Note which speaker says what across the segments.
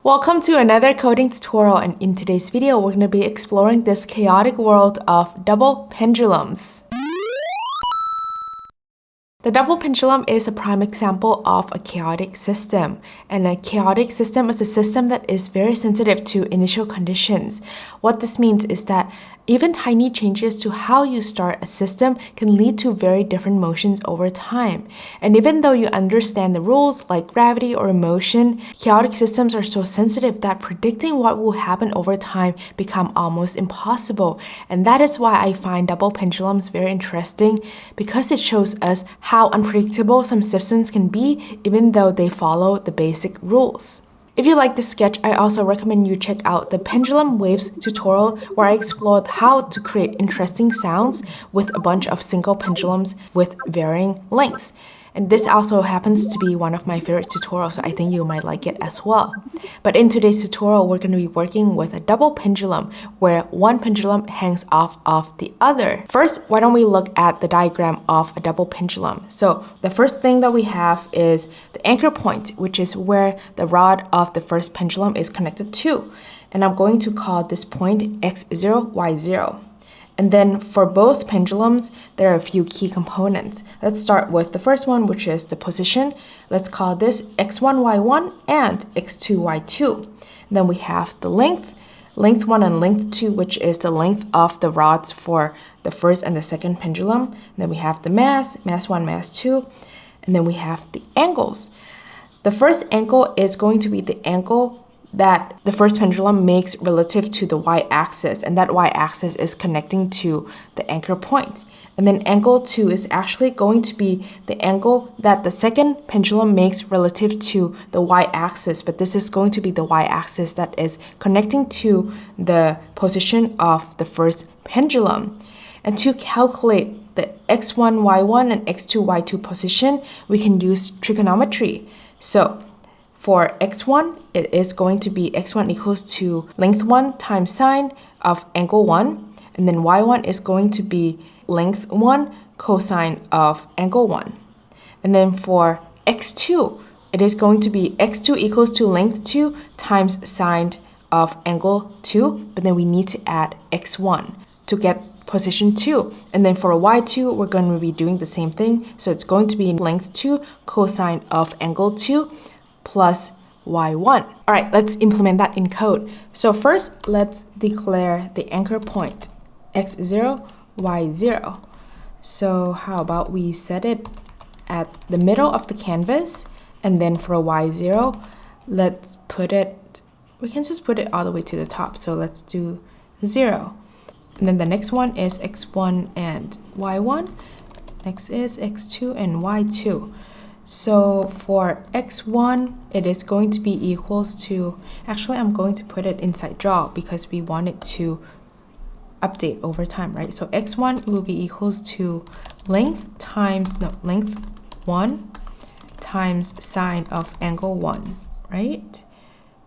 Speaker 1: Welcome to another coding tutorial, and in today's video we're going to be exploring this chaotic world of double pendulums. The double pendulum is a prime example of a chaotic system, and a chaotic system is a system that is very sensitive to initial conditions. What this means is that even tiny changes to how you start a system can lead to very different motions over time. And even though you understand the rules like gravity or motion, chaotic systems are so sensitive that predicting what will happen over time become almost impossible. And that is why I find double pendulums very interesting, because it shows us how unpredictable some systems can be even though they follow the basic rules. If you like this sketch, I also recommend you check out the Pendulum Waves tutorial, where I explored how to create interesting sounds with a bunch of single pendulums with varying lengths. And this also happens to be one of my favorite tutorials, so I think you might like it as well. But in today's tutorial, we're going to be working with a double pendulum where one pendulum hangs off of the other. First, why don't we look at the diagram of a double pendulum? So the first thing that we have is the anchor point, which is where the rod of the first pendulum is connected to. And I'm going to call this point x0, y0. And then for both pendulums, there are a few key components. Let's start with the first one, which is the position. Let's call this x1, y1 and x2, y2. And then we have the length 1 and length 2, which is the length of the rods for the first and the second pendulum. And then we have the mass 1, mass 2. And then we have the angles. The first angle is going to be the angle that the first pendulum makes relative to the y-axis, and that y-axis is connecting to the anchor point. And then angle 2 is actually going to be the angle that the second pendulum makes relative to the y-axis, but this is going to be the y-axis that is connecting to the position of the first pendulum. And to calculate the x1, y1 and x2, y2 position, we can use trigonometry. So for x1, it is going to be x1 equals to length 1 times sine of angle 1. And then y1 is going to be length 1 cosine of angle 1. And then for x2, it is going to be x2 equals to length 2 times sine of angle 2. But then we need to add x1 to get position 2. And then for y2, we're going to be doing the same thing. So it's going to be length 2 cosine of angle 2 plus y1. All right, let's implement that in code. So first, let's declare the anchor point, x0, y0. So how about we set it at the middle of the canvas, and then for y0, let's put it, we can just put it all the way to the top. So let's do 0. And then the next one is x1 and y1. Next is x2 and y2. So for x1, it is going to be equals to, actually I'm going to put it inside draw because we want it to update over time, right? So x1 will be equals to length 1 times sine of angle 1, right?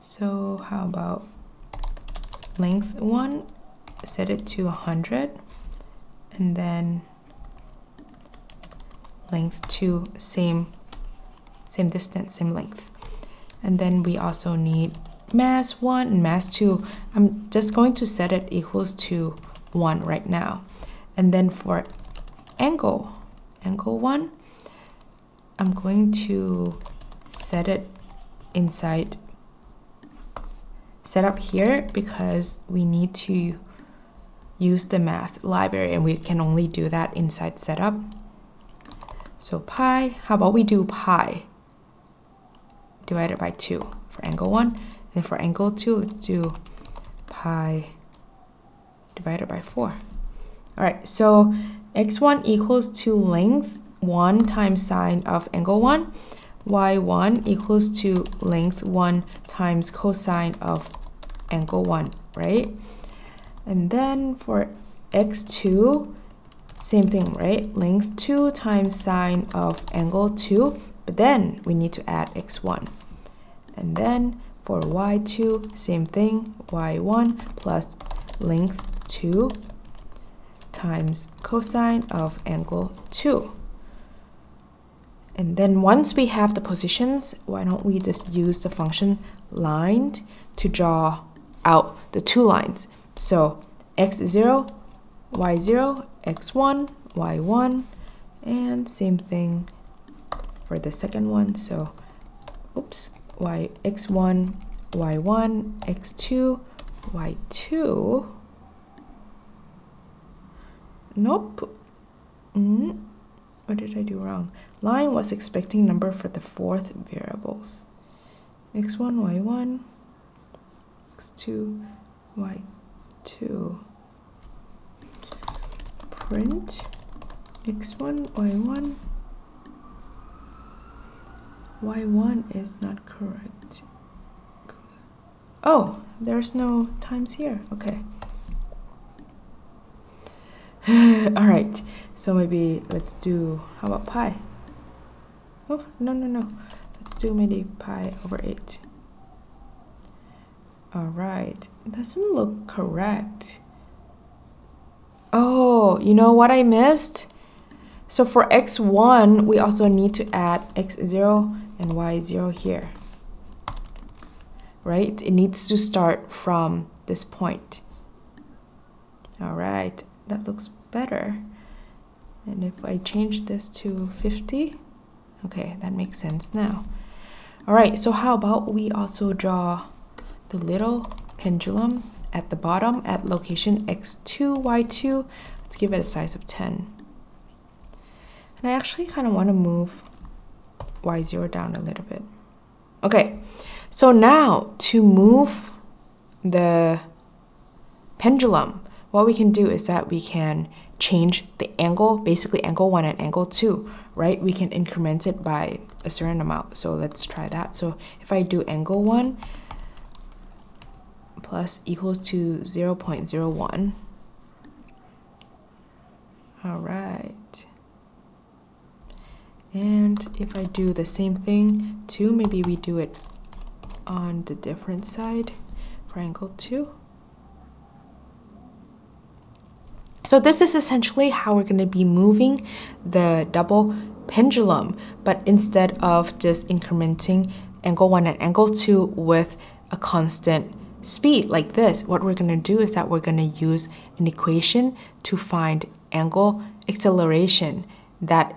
Speaker 1: So how about length 1, set it to 100, and then length 2, same distance, same length. And then we also need mass 1 and mass 2. I'm just going to set it equals to 1 right now. And then for angle 1, I'm going to set it inside setup here because we need to use the math library and we can only do that inside setup. So pi, how about we do pi divided by 2 for angle 1, and for angle 2, let's do pi divided by 4. All right, so x1 equals to length 1 times sine of angle 1, y1 equals to length 1 times cosine of angle 1, right? And then for x2, same thing, right? Length 2 times sine of angle 2, but then we need to add x1. And then for y2, same thing, y1 plus length 2 times cosine of angle 2. And then once we have the positions, why don't we just use the function line to draw out the two lines. So x0, y0, x1, y1, and same thing for the second one. So x1, y1, x2, y2. Nope. What did I do wrong? Line was expecting number for the fourth variables. x1, y1, x2, y2. Print x1, y1. y1 is not correct. Oh, there's no times here. Okay. All right, so maybe let's do, how about pi? Oh, no. Let's do maybe pi over 8. All right, it doesn't look correct. Oh, you know what I missed? So for x1, we also need to add x0 and y0 here, right? It needs to start from this point. All right, that looks better. And if I change this to 50, okay, that makes sense now. All right, so how about we also draw the little pendulum at the bottom at location x2, y2. Let's give it a size of 10. And I actually kind of want to move y0 down a little bit. Okay, so now to move the pendulum, what we can do is that we can change the angle, basically angle 1 and angle 2, right? We can increment it by a certain amount. So let's try that. So if I do angle 1 plus equals to 0.01. All right. And if I do the same thing too, maybe we do it on the different side for angle 2. So this is essentially how we're going to be moving the double pendulum, but instead of just incrementing angle 1 and angle 2 with a constant speed like this, what we're going to do is that we're going to use an equation to find angle acceleration that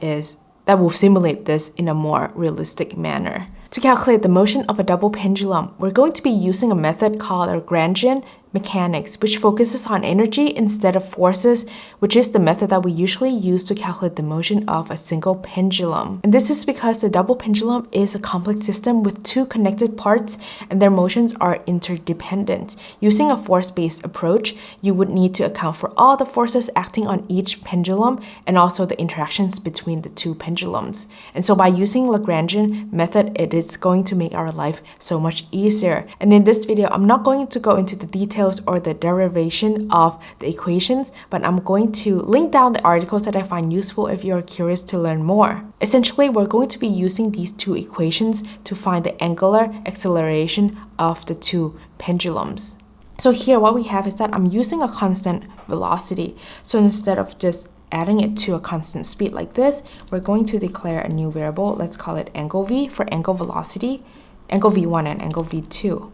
Speaker 1: will simulate this in a more realistic manner. To calculate the motion of a double pendulum, we're going to be using a method called Lagrangian mechanics, which focuses on energy instead of forces, which is the method that we usually use to calculate the motion of a single pendulum. And this is because the double pendulum is a complex system with two connected parts and their motions are interdependent. Using a force-based approach, you would need to account for all the forces acting on each pendulum and also the interactions between the two pendulums. And so by using Lagrangian method, it is going to make our life so much easier. And in this video, I'm not going to go into the details or the derivation of the equations, but I'm going to link down the articles that I find useful if you're curious to learn more. Essentially, we're going to be using these two equations to find the angular acceleration of the two pendulums. So here what we have is that I'm using a constant velocity. So instead of just adding it to a constant speed like this, we're going to declare a new variable. Let's call it angle v for angle velocity, angle v1 and angle v2.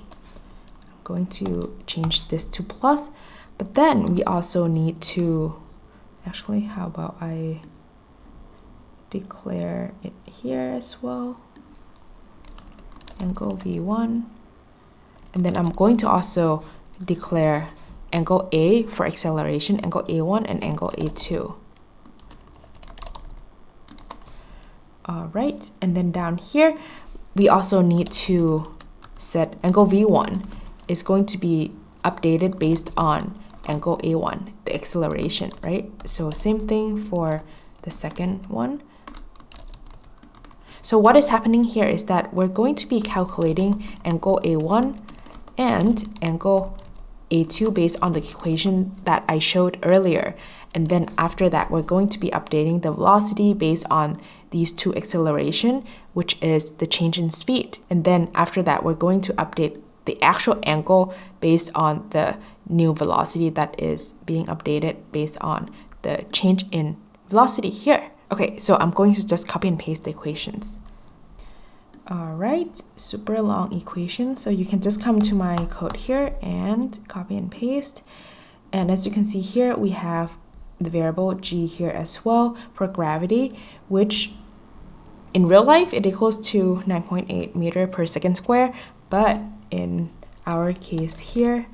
Speaker 1: Going to change this to plus, but then we also need to, actually, how about I declare it here as well, angle v1, and then I'm going to also declare angle a for acceleration, angle a1 and angle a2. All right, and then down here we also need to set angle v1 is going to be updated based on angle A1, the acceleration, right? So same thing for the second one. So what is happening here is that we're going to be calculating angle A1 and angle A2 based on the equation that I showed earlier. And then after that, we're going to be updating the velocity based on these two acceleration, which is the change in speed. And then after that, we're going to update the actual angle based on the new velocity that is being updated based on the change in velocity here. Okay, so I'm going to just copy and paste the equations. All right, super long equation. So you can just come to my code here and copy and paste. And as you can see here, we have the variable g here as well for gravity, which in real life, it equals to 9.8 meter per second square. But in our case here,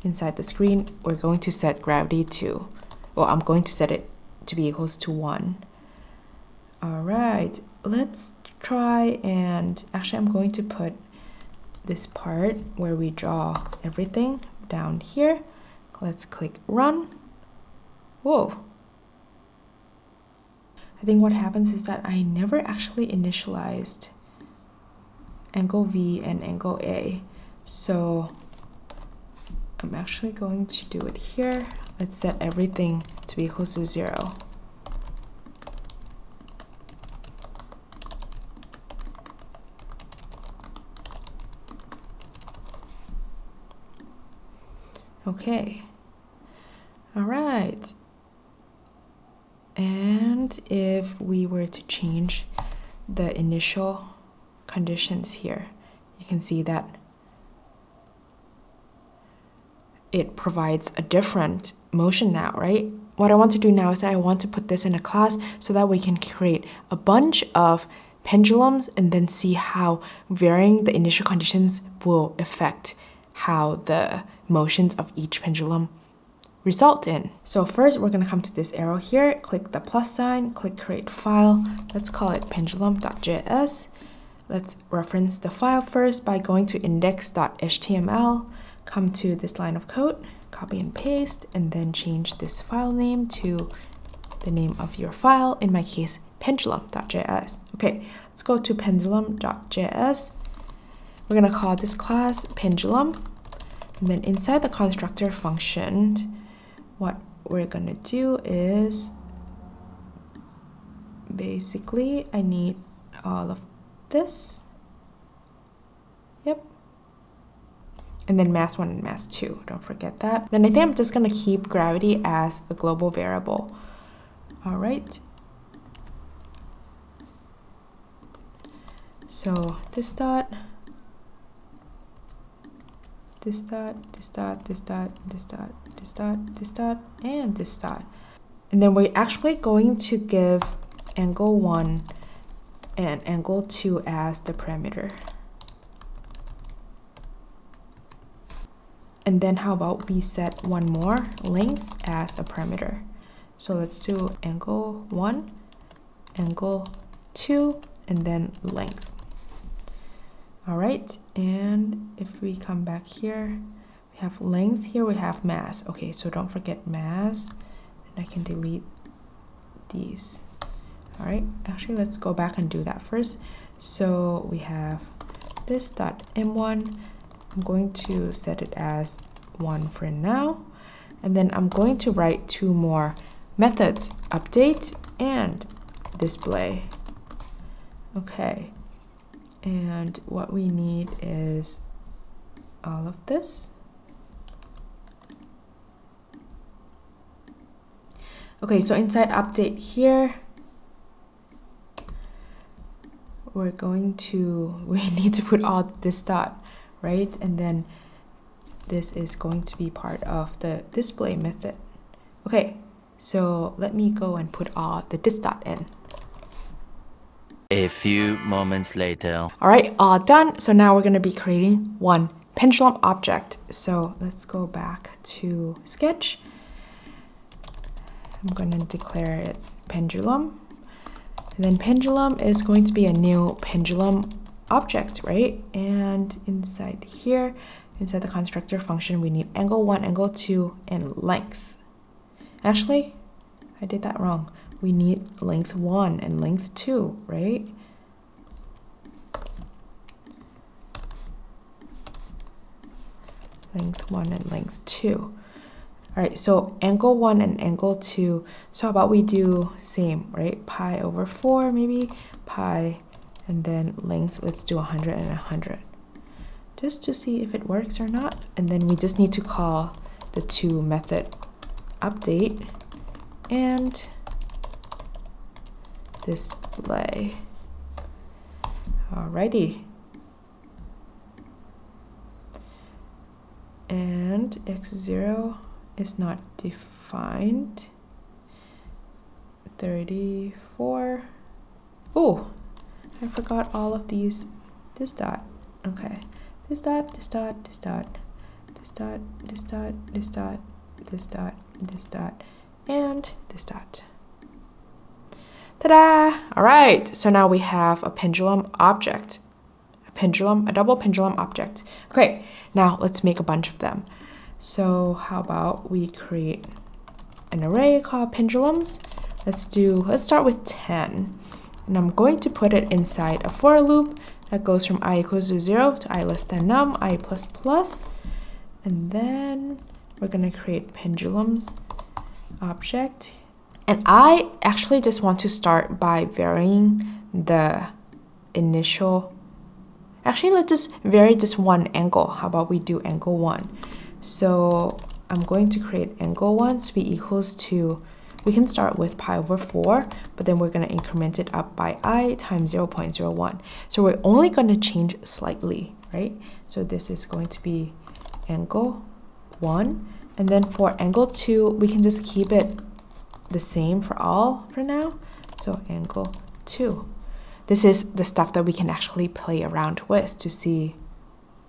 Speaker 1: inside the screen, we're going to set gravity to, well, I'm going to set it to be equals to 1. All right, let's try, and actually I'm going to put this part where we draw everything down here. Let's click run. Whoa. I think what happens is that I never actually initialized angle V and angle A. So I'm actually going to do it here. Let's set everything to be equal to 0. Okay. All right. And if we were to change the initial conditions here, you can see that it provides a different motion now, right? What I want to do now is that I want to put this in a class so that we can create a bunch of pendulums and then see how varying the initial conditions will affect how the motions of each pendulum result in. So first we're going to come to this arrow here, click the plus sign, click create file. Let's call it pendulum.js. Let's reference the file first by going to index.html, come to this line of code, copy and paste, and then change this file name to the name of your file, in my case pendulum.js. Okay, let's go to pendulum.js. We're going to call this class pendulum, and then inside the constructor function, what we're going to do is basically I need all of this. Yep. And then mass 1 and mass 2, don't forget that. Then I think I'm just going to keep gravity as a global variable. All right. So this dot, this dot, this dot, this dot, this dot, this dot, this dot, and this dot. And then we're actually going to give angle 1 and angle 2 as the parameter. And then how about we set one more, length, as a parameter. So let's do angle 1, angle 2, and then length. All right, and if we come back here, we have length here, we have mass. Okay, so don't forget mass, and I can delete these. All right, actually let's go back and do that first. So we have this dot m1. I'm going to set it as 1 for now, and then I'm going to write two more methods, update and display. Okay, and what we need is all of this. Okay, so inside update here, we need to put all this dot, right? And then this is going to be part of the display method. Okay, so let me go and put all the this dot in.
Speaker 2: A few moments later.
Speaker 1: All right, all done. So now we're going to be creating one pendulum object. So let's go back to Sketch. I'm going to declare it pendulum. And then pendulum is going to be a new pendulum object, right? And inside here, inside the constructor function, we need angle 1, angle 2, and length. Actually, I did that wrong. We need length 1 and length 2, right? Length 1 and length 2. All right, so angle 1 and angle 2. So how about we do same, right? Pi over 4, maybe pi, and then length, let's do 100 and 100. Just to see if it works or not. And then we just need to call the two method update and display. Alrighty. And x0 is not defined. 34. Oh, I forgot all of these. This dot. Okay. This dot, this dot, this dot, this dot, this dot, this dot, this dot, this dot, and this dot. Ta-da! All right, so now we have a pendulum object. A double pendulum object. Okay, now let's make a bunch of them. So how about we create an array called pendulums. Let's start with 10. And I'm going to put it inside a for loop that goes from I equals to 0 to I less than num, I plus plus. And then we're going to create pendulums object. And I actually just want to start by varying the initial. Actually, let's just vary just one angle. How about we do angle 1? So I'm going to create angle 1 to be equals to, we can start with pi over 4, but then we're going to increment it up by I times 0.01. So we're only going to change slightly, right? So this is going to be angle 1. And then for angle 2, we can just keep it the same for all for now. So angle 2. This is the stuff that we can actually play around with to see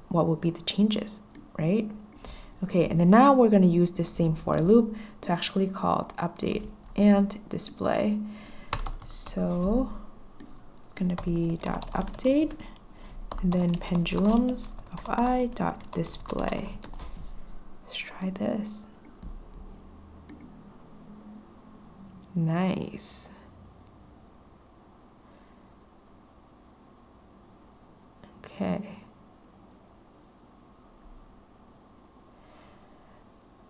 Speaker 1: what would be the changes, right? Okay, and then now we're going to use this same for loop to actually call it update and display. So it's going to be dot update and then pendulums of I dot display. Let's try this. Nice. Okay.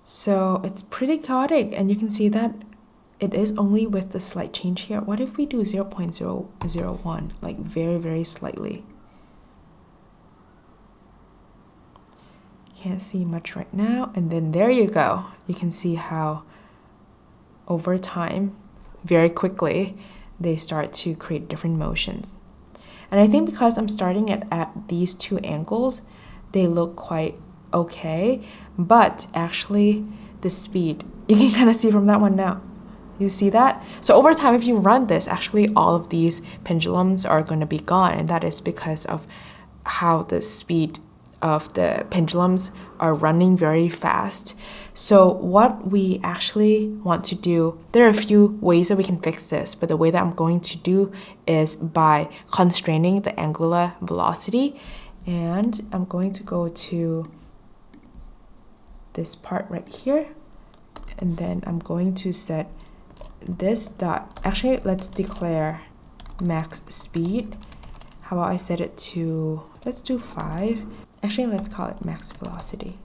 Speaker 1: So it's pretty chaotic, and you can see that it is only with the slight change here. What if we do 0.001, like very, very slightly? Can't see much right now. And then there you go. You can see how over time, very quickly, they start to create different motions. And I think because I'm starting it at these two angles, they look quite okay, but actually the speed, you can kind of see from that one now. You see that? So over time, if you run this, actually all of these pendulums are going to be gone, and that is because of how the speed of the pendulums are running very fast. So what we actually want to do, there are a few ways that we can fix this, but the way that I'm going to do is by constraining the angular velocity. And I'm going to go to this part right here, and then I'm going to set this dot, actually let's declare max speed. How about I set it to, let's do 5. Actually, let's call it max velocity.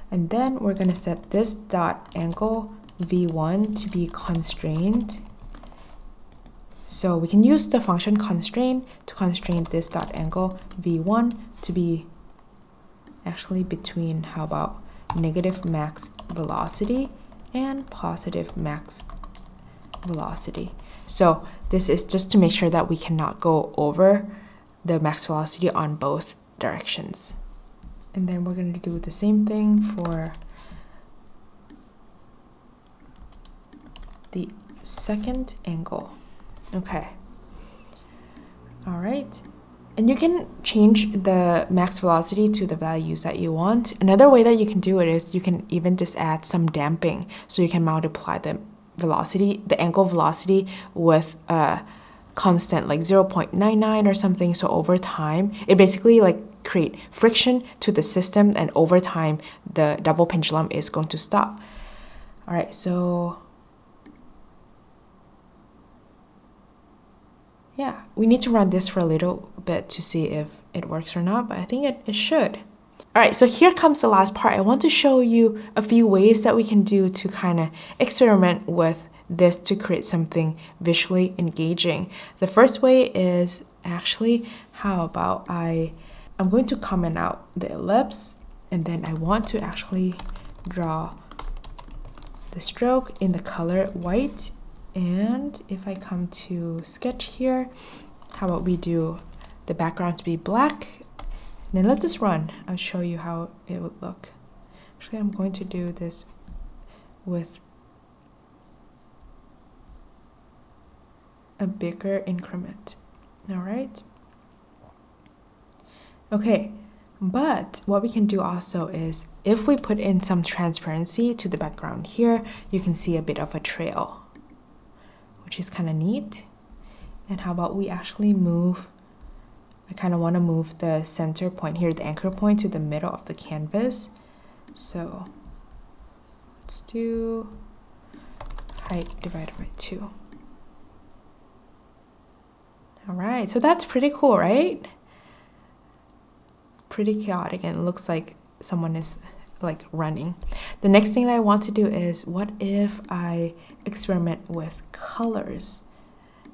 Speaker 1: And then we're going to set this dot angle v1 to be constrained. So we can use the function constrain to constrain this dot angle v1 to be actually between, how about negative max velocity and positive max velocity. So this is just to make sure that we cannot go over the max velocity on both directions. And then we're going to do the same thing for the second angle. Okay. All right. And you can change the max velocity to the values that you want. Another way that you can do it is you can even just add some damping. So you can multiply the velocity, the angle velocity with a constant like 0.99 or something. So over time, it basically like create friction to the system, and over time, the double pendulum is going to stop. All right, so yeah, we need to run this for a little bit to see if it works or not, but I think it should. All right, so here comes the last part. I want to show you a few ways that we can do to kind of experiment with this to create something visually engaging. The first way is actually, how about I'm going to comment out the ellipse, and then I want to actually draw the stroke in the color white. And if I come to sketch here, how about we do the background to be black. And then let's just run. I'll show you how it would look. Actually, I'm going to do this with a bigger increment. All right. Okay, but what we can do also is if we put in some transparency to the background here, you can see a bit of a trail, which is kind of neat. And how about we actually move, I kind of want to move the center point here, the anchor point, to the middle of the canvas. So let's do height divided by 2. All right, so that's pretty cool, right? It's pretty chaotic and it looks like someone is like running. The next thing that I want to do is, what if I experiment with colors?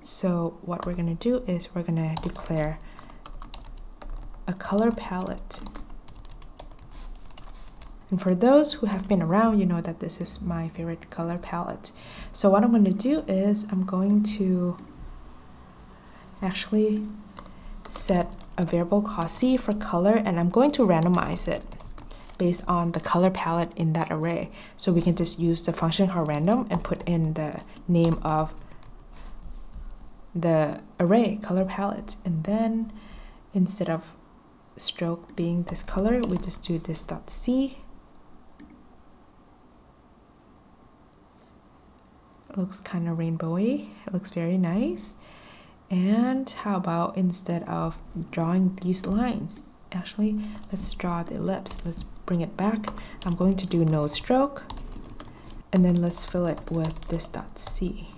Speaker 1: So what we're going to do is we're going to declare a color palette. And for those who have been around, you know that this is my favorite color palette. So what I'm going to do is I'm going to actually set a variable called C for color, and I'm going to randomize it based on the color palette in that array. So we can just use the function called random and put in the name of the array, color palette. And then instead of stroke being this color, we just do this dot C. It looks kind of rainbowy. It looks very nice. And how about instead of drawing these lines, actually let's draw the ellipse. Let's bring it back. I'm going to do no stroke, and then let's fill it with this dot C.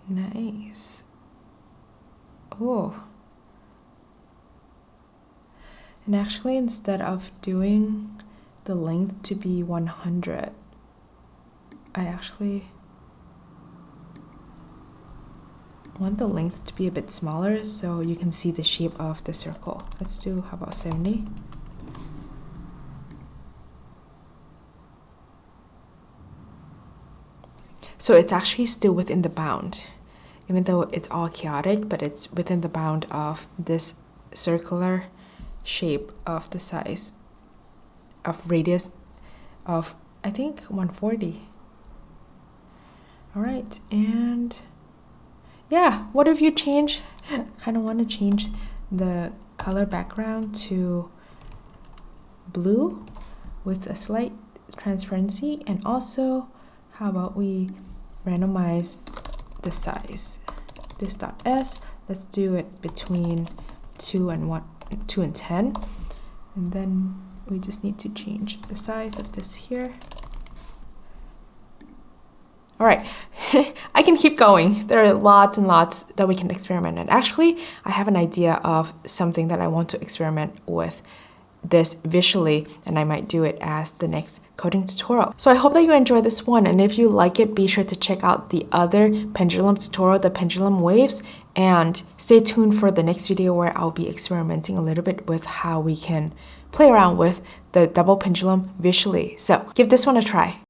Speaker 1: Nice. Oh. And actually, instead of doing the length to be 100, I actually want the length to be a bit smaller so you can see the shape of the circle. Let's do, how about 70? So it's actually still within the bound, even though it's all chaotic, but it's within the bound of this circular shape of the size of radius of, I think, 140. All right, and yeah, what if you change, kind of want to change the color background to blue with a slight transparency, and also how about we randomize the size, this dot S, let's do it between 2 and 10, and then we just need to change the size of this here. All right, I can keep going. There are lots and lots that we can experiment in. Actually, I have an idea of something that I want to experiment with this visually, and I might do it as the next coding tutorial. So I hope that you enjoyed this one, and if you like it, be sure to check out the other pendulum tutorial, the pendulum waves, and stay tuned for the next video where I'll be experimenting a little bit with how we can play around with the double pendulum visually. So give this one a try.